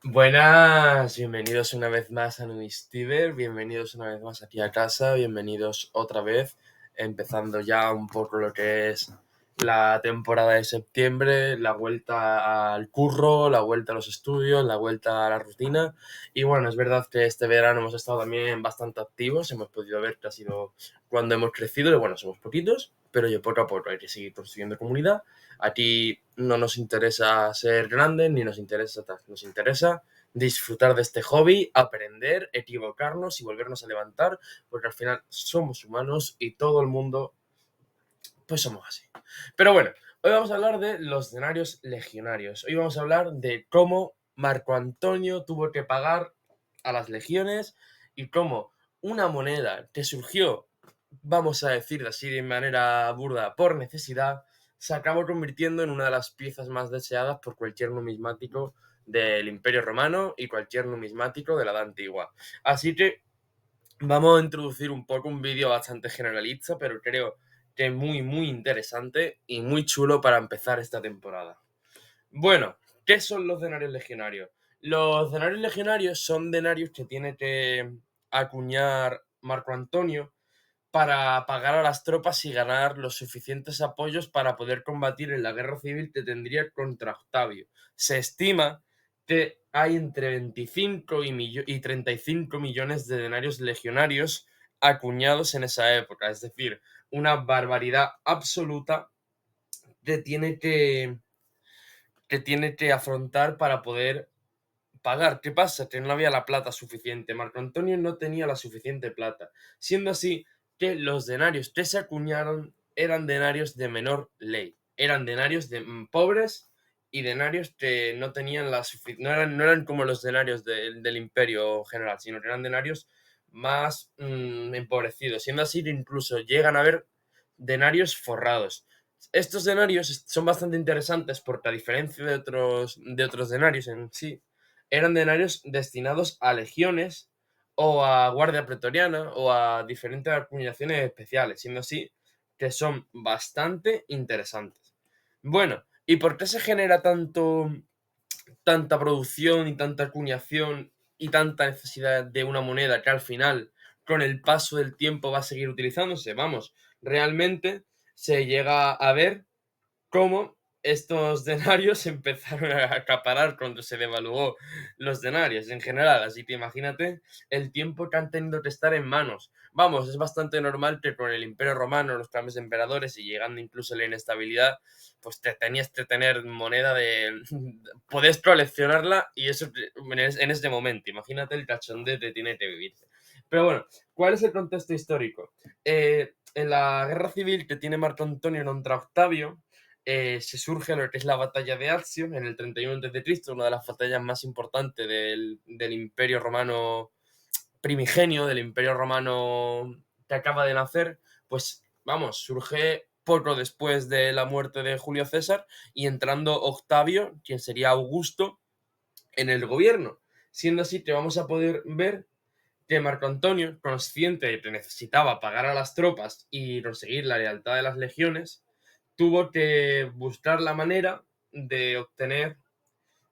Buenas, bienvenidos una vez más a Nuistiver, bienvenidos una vez más aquí a casa, bienvenidos otra vez, empezando ya un poco lo que es la temporada de septiembre, la vuelta al curro, la vuelta a los estudios, la vuelta a la rutina. Y bueno, es verdad que este verano hemos estado también bastante activos, hemos podido ver que ha sido cuando hemos crecido, y bueno, somos poquitos, pero yo poco a poco hay que seguir construyendo comunidad. Aquí no nos interesa ser grandes ni nos interesa tal, nos interesa disfrutar de este hobby, aprender, equivocarnos y volvernos a levantar, porque al final somos humanos y todo el mundo pues somos así. Pero bueno, hoy vamos a hablar de los denarios legionarios. Hoy vamos a hablar de cómo Marco Antonio tuvo que pagar a las legiones y cómo una moneda que surgió, vamos a decir así de manera burda, por necesidad, se acabó convirtiendo en una de las piezas más deseadas por cualquier numismático del Imperio Romano y cualquier numismático de la Edad Antigua. Así que vamos a introducir un poco un vídeo bastante generalista, pero creo que muy interesante y muy chulo para empezar esta temporada. Bueno, ¿qué son los denarios legionarios? Los denarios legionarios son denarios que tiene que acuñar Marco Antonio para pagar a las tropas y ganar los suficientes apoyos para poder combatir en la guerra civil que tendría contra Octavio. Se estima que hay entre 25 y 35 millones de denarios legionarios acuñados en esa época, es decir, una barbaridad absoluta que tiene que afrontar para poder pagar. ¿Qué pasa? Que no había la plata suficiente. Marco Antonio no tenía la suficiente plata. Siendo así que los denarios que se acuñaron eran denarios de menor ley. Eran denarios de pobres y denarios que no tenían la suficiente. No eran como los denarios del Imperio general, sino que eran denarios más empobrecidos. Siendo así que incluso llegan a haber denarios forrados. Estos denarios son bastante interesantes porque, a diferencia de otros denarios en sí, eran denarios destinados a legiones o a guardia pretoriana o a diferentes acuñaciones especiales, siendo así que son bastante interesantes. Bueno, ¿y por qué se genera tanta producción y tanta acuñación y tanta necesidad de una moneda que al final, con el paso del tiempo, va a seguir utilizándose? Vamos, realmente se llega a ver cómo estos denarios empezaron a acaparar cuando se devaluó los denarios en general. Así que imagínate el tiempo que han tenido que estar en manos. Vamos, es bastante normal que con el Imperio Romano, los cambios de emperadores y llegando incluso a la inestabilidad, pues te tenías que tener moneda de... Podés coleccionarla y eso en este momento. Imagínate el cachondeo que tiene que vivirse. Pero bueno, ¿cuál es el contexto histórico? En la guerra civil que tiene Marco Antonio contra Octavio, se surge lo que es la batalla de Accio en el 31 a.C., una de las batallas más importantes del Imperio Romano primigenio, del Imperio Romano que acaba de nacer. Pues vamos, surge poco después de la muerte de Julio César y entrando Octavio, quien sería Augusto, en el gobierno. Siendo así que vamos a poder ver que Marco Antonio, consciente de que necesitaba pagar a las tropas y conseguir la lealtad de las legiones, tuvo que buscar la manera de obtener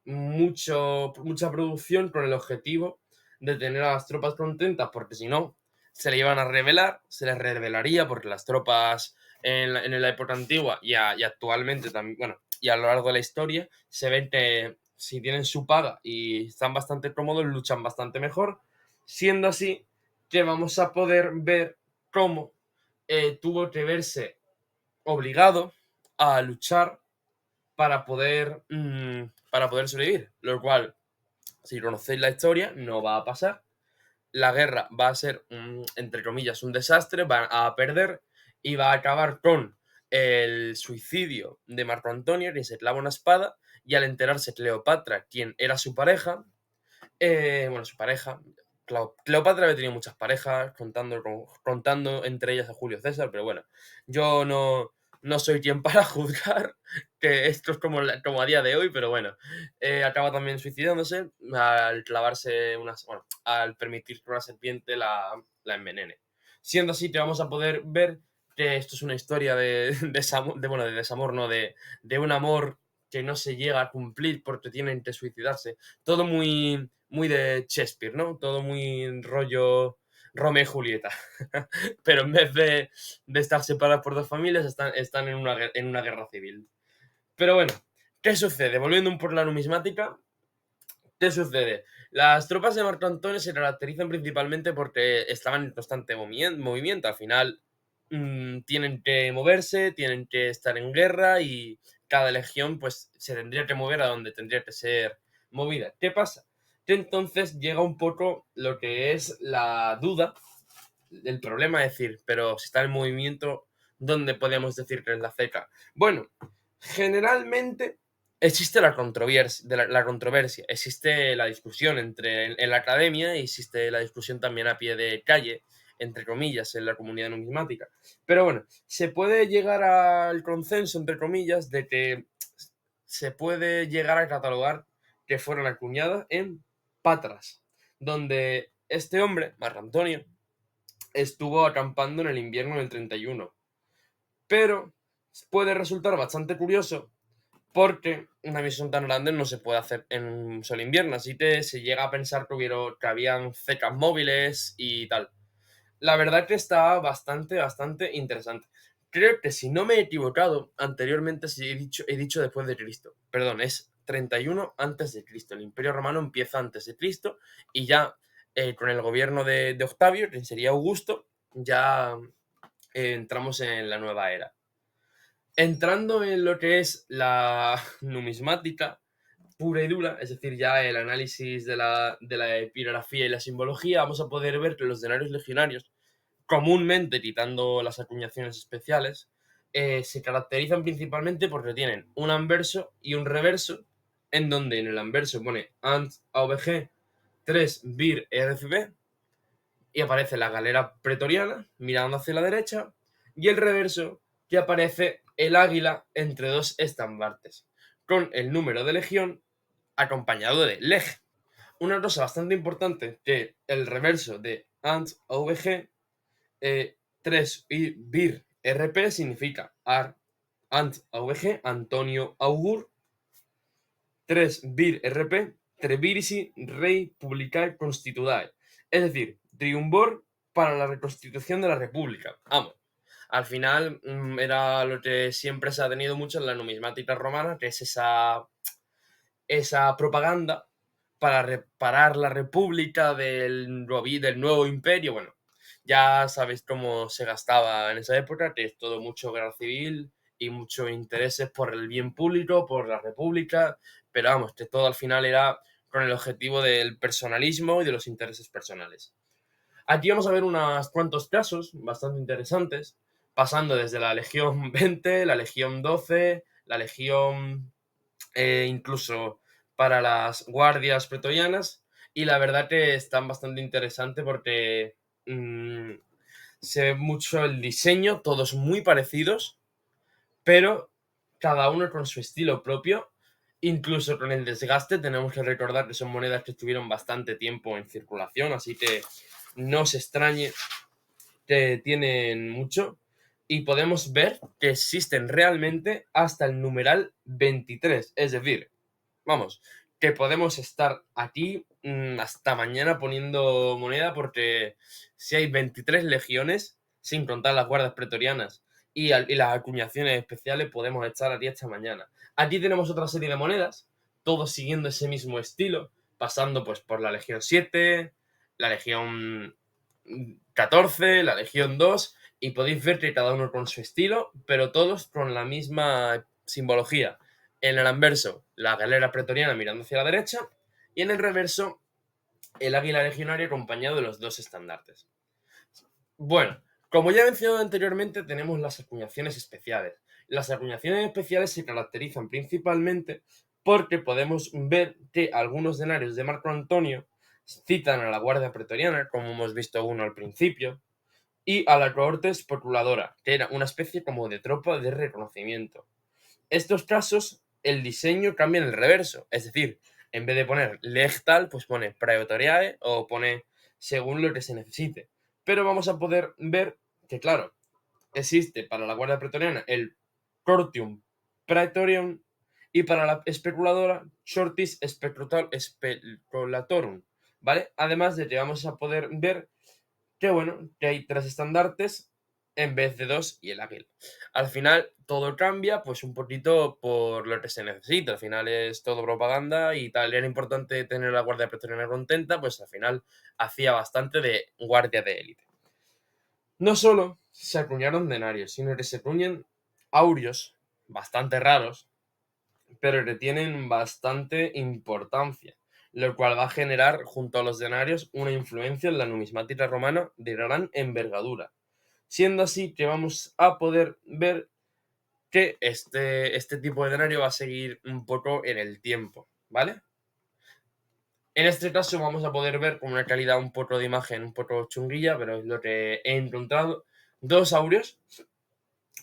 mucha producción con el objetivo de tener a las tropas contentas, porque si no, se le iban a rebelar, se les revelaría, porque las tropas en la época antigua y actualmente también, bueno, y a lo largo de la historia, se ven que si tienen su paga y están bastante cómodos, luchan bastante mejor, siendo así que vamos a poder ver cómo tuvo que verse obligado a luchar para poder sobrevivir, lo cual, si conocéis la historia, no va a pasar. La guerra va a ser, entre comillas, un desastre, van a perder y va a acabar con el suicidio de Marco Antonio, quien se clava una espada, y al enterarse Cleopatra, quien era su pareja, bueno, su pareja, Cleopatra había tenido muchas parejas, contando entre ellas a Julio César, pero bueno, yo no soy quien para juzgar que esto es como a día de hoy, pero bueno, acaba también suicidándose al clavarse bueno, al permitir que una serpiente la envenene. Siendo así, te vamos a poder ver que esto es una historia de desamor, bueno, de desamor, no, de un amor que no se llega a cumplir porque tienen que suicidarse. Todo muy, muy de Shakespeare, ¿no? Todo muy rollo Romeo y Julieta. Pero en vez de estar separadas por dos familias, están en una guerra civil. Pero bueno, ¿qué sucede? Volviendo un por la numismática, ¿qué sucede? Las tropas de Marco Antonio se caracterizan principalmente porque estaban en constante movimiento. Al final tienen que moverse, tienen que estar en guerra y cada legión pues se tendría que mover a donde tendría que ser movida. ¿Qué pasa? Que entonces llega un poco lo que es la duda, el problema, es decir, pero si está en movimiento, ¿dónde podemos decir que es la ceca? Bueno, generalmente existe la controversia, existe la discusión en la academia y existe la discusión también a pie de calle, entre comillas, en la comunidad numismática. Pero bueno, se puede llegar al consenso, entre comillas, de que se puede llegar a catalogar que fueron acuñadas en Patras, donde este hombre, Marco Antonio, estuvo acampando en el invierno del 31. Pero puede resultar bastante curioso porque una misión tan grande no se puede hacer en un solo invierno, así que se llega a pensar que habían cecas móviles y tal. La verdad que está bastante interesante. Creo que si no me he equivocado, anteriormente sí he dicho después de Cristo. Perdón, es 31 antes de Cristo. El Imperio Romano empieza antes de Cristo y ya con el gobierno de Octavio, que sería Augusto, ya entramos en la nueva era. Entrando en lo que es la numismática pura y dura, es decir, ya el análisis de la epigrafía y la simbología, vamos a poder ver que los denarios legionarios, comúnmente quitando las acuñaciones especiales, se caracterizan principalmente porque tienen un anverso y un reverso, en donde en el anverso pone Ant AVG 3 Vir RFB y aparece la galera pretoriana mirando hacia la derecha y el reverso que aparece el águila entre dos estandartes con el número de legión acompañado de leg. Una cosa bastante importante que el reverso de Ant AVG 3 y Vir RP significa Ant AVG Antonio Augur 3 Vir RP Trevirisi Rei Publicae Constitudae, es decir, triunvor para la reconstitución de la República. Vamos, al final era lo que siempre se ha tenido mucho en la numismática romana, que es esa propaganda para reparar la República del nuevo imperio. Bueno, ya sabéis cómo se gastaba en esa época, que es todo mucho guerra civil y mucho intereses por el bien público, por la República, pero vamos, que todo al final era con el objetivo del personalismo y de los intereses personales. Aquí vamos a ver unos cuantos casos bastante interesantes, pasando desde la Legión 20, la Legión 12, la Legión incluso para las guardias pretorianas, y la verdad que están bastante interesantes porque mmm, se ve mucho el diseño, todos muy parecidos, pero cada uno con su estilo propio. Incluso con el desgaste, tenemos que recordar que son monedas que estuvieron bastante tiempo en circulación, así que no se extrañe que tienen mucho. Y podemos ver que existen realmente hasta el numeral 23, es decir, vamos, que podemos estar aquí hasta mañana poniendo moneda porque si hay 23 legiones, sin contar las guardias pretorianas y las acuñaciones especiales, podemos estar aquí hasta mañana. Aquí tenemos otra serie de monedas, todos siguiendo ese mismo estilo, pasando pues por la Legión 7, la Legión 14, la Legión 2, y podéis ver que cada uno con su estilo, pero todos con la misma simbología. En el anverso, la galera pretoriana mirando hacia la derecha, y en el reverso, el águila legionaria acompañado de los dos estandartes. Bueno, como ya he mencionado anteriormente, tenemos las acuñaciones especiales. Las acuñaciones especiales se caracterizan principalmente porque podemos ver que algunos denarios de Marco Antonio citan a la Guardia Pretoriana, como hemos visto uno al principio, y a la cohorte especuladora, que era una especie como de tropa de reconocimiento. Estos casos, el diseño cambia en el reverso, es decir, en vez de poner legtal, pues pone praetoriae o pone según lo que se necesite. Pero vamos a poder ver que, claro, existe para la Guardia Pretoriana el Cortium Praetorium Y para la especuladora, Shortis Speculatorum, ¿vale? Además de que vamos a poder ver que, bueno, que hay 3 estandartes en vez de 2 y el águila. Al final todo cambia pues un poquito por lo que se necesita. Al final es todo propaganda y tal. Era importante tener la Guardia Pretoriana contenta, pues al final hacía bastante de guardia de élite. No solo se acuñaron denarios, sino que se acuñan aurios bastante raros, pero que tienen bastante importancia, lo cual va a generar, junto a los denarios, una influencia en la numismática romana de gran envergadura. Siendo así que vamos a poder ver que este tipo de denario va a seguir un poco en el tiempo, ¿vale? En este caso vamos a poder ver con una calidad un poco de imagen un poco chunguilla, pero es lo que he encontrado, 2 aurios,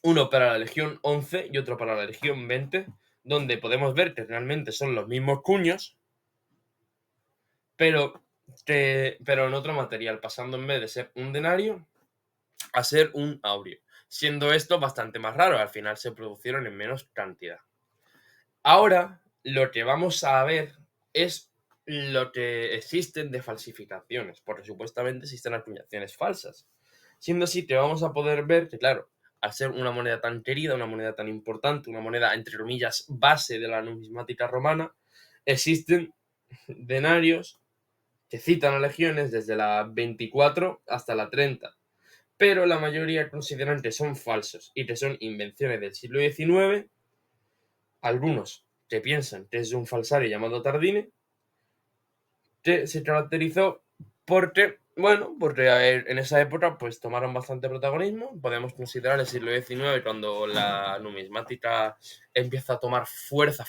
uno para la Legión 11 y otro para la Legión 20, donde podemos ver que realmente son los mismos cuños, pero en otro material, pasando en vez de ser un denario a ser un aureo, siendo esto bastante más raro, al final se produjeron en menos cantidad. Ahora lo que vamos a ver es lo que existen de falsificaciones, porque supuestamente existen acuñaciones falsas. Siendo así que vamos a poder ver que, claro, al ser una moneda tan querida, una moneda tan importante, una moneda, entre comillas, base de la numismática romana, existen denarios que citan a legiones desde la 24 hasta la 30, pero la mayoría consideran que son falsos y que son invenciones del siglo XIX, algunos que piensan que es de un falsario llamado Tardine, que se caracterizó porque, bueno, porque en esa época pues tomaron bastante protagonismo. Podemos considerar el siglo XIX cuando la numismática empieza a tomar fuerza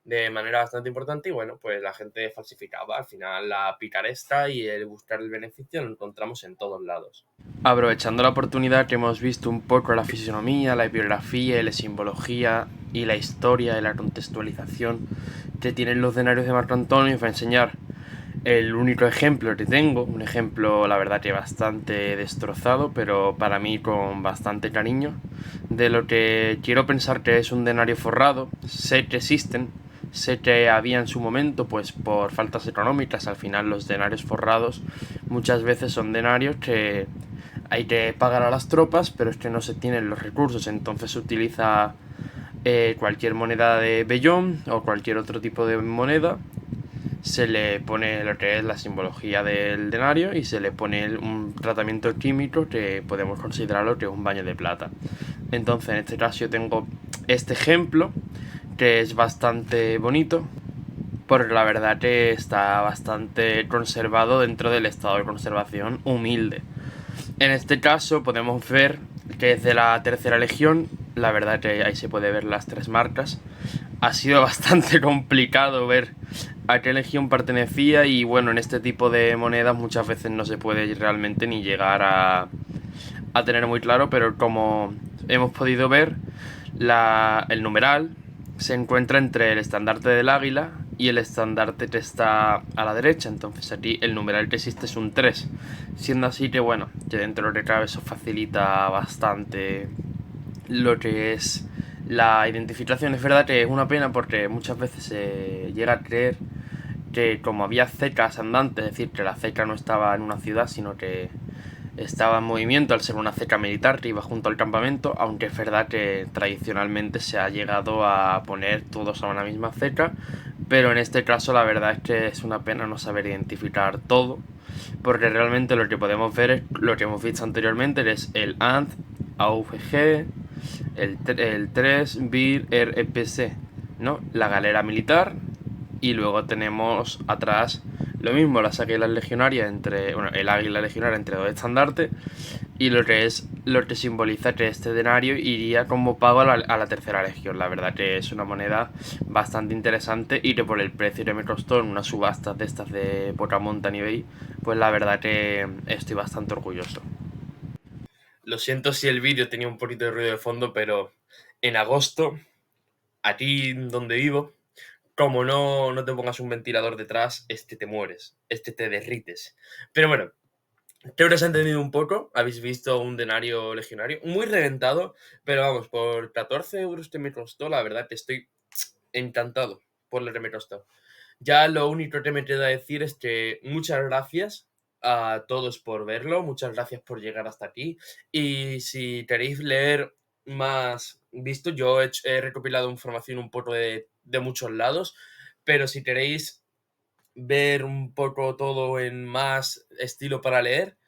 de manera bastante importante y bueno, pues la gente falsificaba. Al final la picaresca y el buscar el beneficio lo encontramos en todos lados. Aprovechando la oportunidad que hemos visto un poco la fisonomía, la bibliografía y la simbología y la historia y la contextualización que tienen los denarios de Marco Antonio, os voy a enseñar el único ejemplo que tengo, un ejemplo la verdad que bastante destrozado, pero para mí con bastante cariño, de lo que quiero pensar que es un denario forrado. Sé que existen, sé que había en su momento, pues por faltas económicas, al final los denarios forrados muchas veces son denarios que hay que pagar a las tropas, pero es que no se tienen los recursos, entonces se utiliza cualquier moneda de vellón o cualquier otro tipo de moneda, se le pone lo que es la simbología del denario y se le pone un tratamiento químico que podemos considerarlo que es un baño de plata. Entonces en este caso yo tengo este ejemplo que es bastante bonito, porque la verdad que está bastante conservado dentro del estado de conservación humilde. En este caso podemos ver que es de la tercera legión, la verdad que ahí se puede ver las 3 marcas. Ha sido bastante complicado ver a qué legión pertenecía y bueno, en este tipo de monedas muchas veces no se puede realmente ni llegar a tener muy claro, pero como hemos podido ver, el numeral se encuentra entre el estandarte del águila y el estandarte que está a la derecha. Entonces aquí el numeral que existe es un 3, siendo así que bueno, que dentro de lo que cabe eso facilita bastante lo que es la identificación. Es verdad que es una pena porque muchas veces se llega a creer que como había cecas andantes, es decir, que la ceca no estaba en una ciudad, sino que estaba en movimiento al ser una ceca militar que iba junto al campamento, aunque es verdad que tradicionalmente se ha llegado a poner todos a una misma ceca, pero en este caso la verdad es que es una pena no saber identificar todo, porque realmente lo que podemos ver es lo que hemos visto anteriormente, que es el ANT, AUG, el 3, BIR, REPC, ¿no? La galera militar, y luego tenemos atrás lo mismo, las águilas legionarias entre, bueno, el águila legionaria entre 2 estandartes, y lo que es lo que simboliza que este denario iría como pago a la tercera legión. La verdad que es una moneda bastante interesante y que por el precio que me costó en unas subastas de estas de poca monta en eBay, pues la verdad que estoy bastante orgulloso. Lo siento si el vídeo tenía un poquito de ruido de fondo, pero en agosto, aquí donde vivo, como no te pongas un ventilador detrás, te mueres, te derrites. Pero bueno, creo que se ha entendido un poco. Habéis visto un denario legionario muy reventado, pero vamos, por 14 euros que me costó, la verdad que estoy encantado por leerme esto. Ya lo único que me queda decir es que muchas gracias a todos por verlo, muchas gracias por llegar hasta aquí. Y si queréis leer más visto, yo he recopilado información un poco de muchos lados, pero si queréis ver un poco todo en más estilo para leer,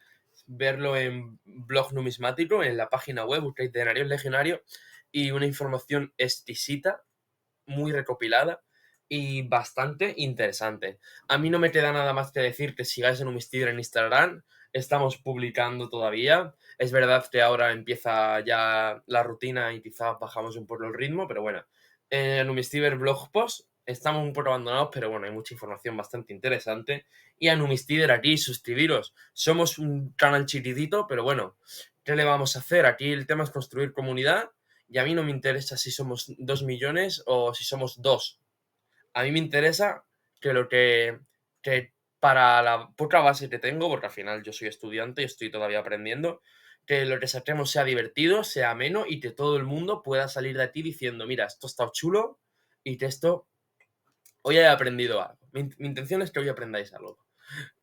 verlo en blog numismático, en la página web, buscáis Denarios Legionarios y una información exquisita, muy recopilada y bastante interesante. A mí no me queda nada más que decir que sigáis en Numistider en Instagram, estamos publicando todavía. Es verdad que ahora empieza ya la rutina y quizás bajamos un poco el ritmo, pero bueno, en Numistider blog post estamos un poco abandonados, pero bueno, hay mucha información bastante interesante. Y a Numistider aquí, suscribiros. Somos un canal chiquitito, pero bueno, ¿qué le vamos a hacer? Aquí el tema es construir comunidad y a mí no me interesa si somos 2 millones o si somos 2. A mí me interesa que lo que para la poca base que tengo, porque al final yo soy estudiante y estoy todavía aprendiendo, que lo que saquemos sea divertido, sea ameno y que todo el mundo pueda salir de aquí diciendo, mira, esto está chulo y que esto hoy he aprendido algo. Mi intención es que hoy aprendáis algo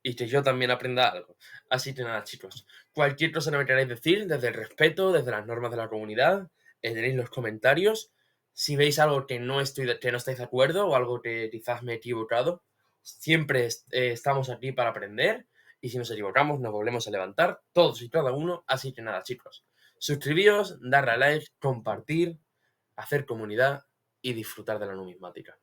y que yo también aprenda algo. Así que nada, chicos, cualquier cosa que me queráis decir, desde el respeto, desde las normas de la comunidad, tenéis los comentarios. Si veis algo que no estáis de acuerdo o algo que quizás me he equivocado, siempre estamos aquí para aprender y si nos equivocamos nos volvemos a levantar, todos y cada uno. Así que nada, chicos, suscribíos, darle a like, compartir, hacer comunidad y disfrutar de la numismática.